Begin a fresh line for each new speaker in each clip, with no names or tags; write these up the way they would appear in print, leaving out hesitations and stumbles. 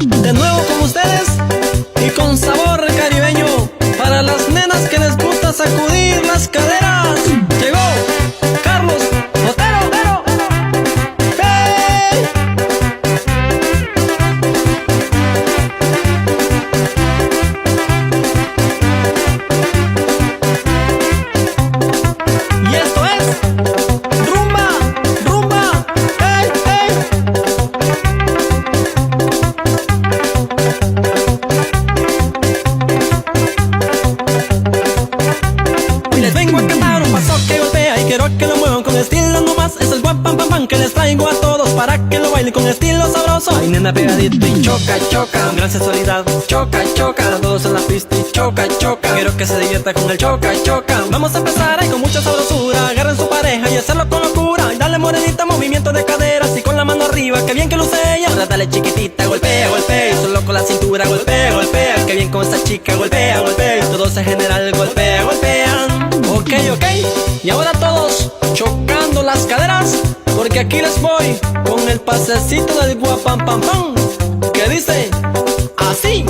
De nuevo con ustedes y con sabor caribeño, para las nenas que les gusta sacudir las caderas. Llegó Carlos Otero. ¡Hey! Y esto es rumba, rumba, hey, hey. Y les vengo a cantar un paso que golpea y quiero que lo muevan con estilo nomás. Es el guap pam pam pam que les traigo a todos para que lo bailen con estilo sabroso. Ay, nena, pegadito y choca, choca, con gran sensualidad. Choca, choca, todos en la pista y choca, choca. Quiero que se divierta con el choca, choca. Vamos a empezar ahí con mucha sabrosura. Agarren su pareja y hacerlo con locura. Y dale morenita, movimiento de caderas y con la mano arriba, que bien que luce ella. Ahora dale chiquitita, golpea, golpea. Y solo con la cintura, golpea, golpea. Que bien con esa chica, golpea, golpea. Y todos en general, golpea, golpean. Ok, ok. Y ahora todos chocando las caderas, porque aquí les voy con el pasecito del guapam pam pam, que dice así: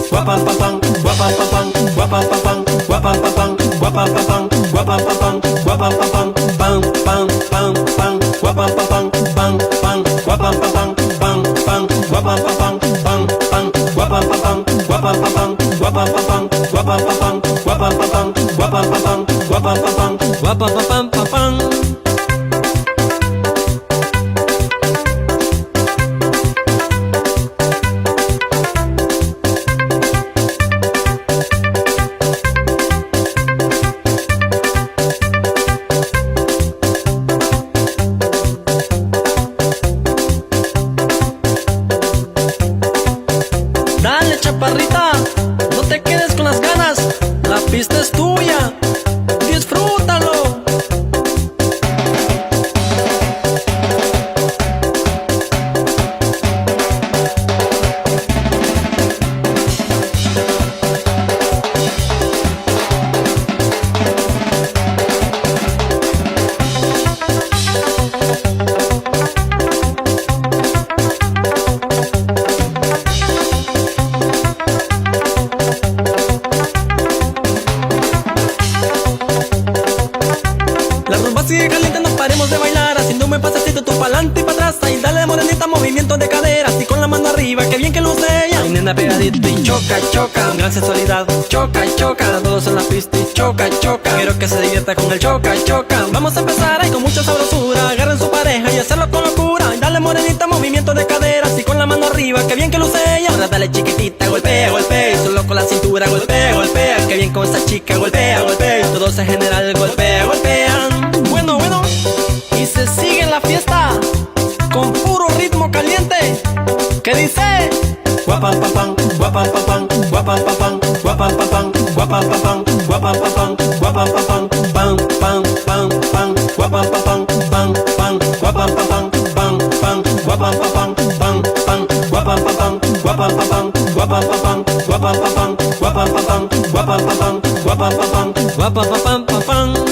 guapam pam pam, guapam pam pam, guapam pam pam, guapam pam pam, guapam pam pam, guapam pam pam, guapam pam pam, pam pam pam pam, guapam pam pam, pam pam, guapam pam pam, pam pam, guapam pam pam, pam pam, guapam pam pam, guapam pam pam, guapam pam pam, guapam pam pam, guapam pam pam, guapam pam pam, guapam pam pam, guapam pam pam pam. Dale, chaparrita, no te quedes con las ganas, la pista es tuya, disfrútalo. La rumba sigue caliente, no paremos de bailar, haciendo un buen pasecito tú pa'lante y pa' atrás. Ahí dale morenita, movimiento de caderas y con la mano arriba, que bien que luce ella. Ay, nena, pegadito y choca, choca, con gran sensualidad. Choca, choca, todos en la pista y choca, choca. Quiero que se divierta con el choca, choca. Vamos a empezar ahí con mucha sabrosura. Agarren su pareja y hacerlo con locura. Y dale morenita, movimiento de caderas y con la mano arriba, que bien que luce ella. Ahora dale chiquitita, golpea, golpea. Y solo con la cintura, golpea, golpea. Que bien con esa chica, golpea, golpea. Y todos en general, golpea, golpean. Bueno, y se sigue la fiesta con puro ritmo caliente, que dice: guapam pam pam, guapam pam pam, guapam pam pam, guapam pam pam, guapam pam pam, guapam pam pam, guapam pam pam, pam pam pam pam, guapam pam pam, pam pam, guapam pam pam, pam pam, guapam pam pam, pam pam, guapam pam pam, guapam pam pam, guapam pam pam, guapam pam pam, guapam pam pam, guapam pam pam, guapam pam pam, guapam pam pam, pam.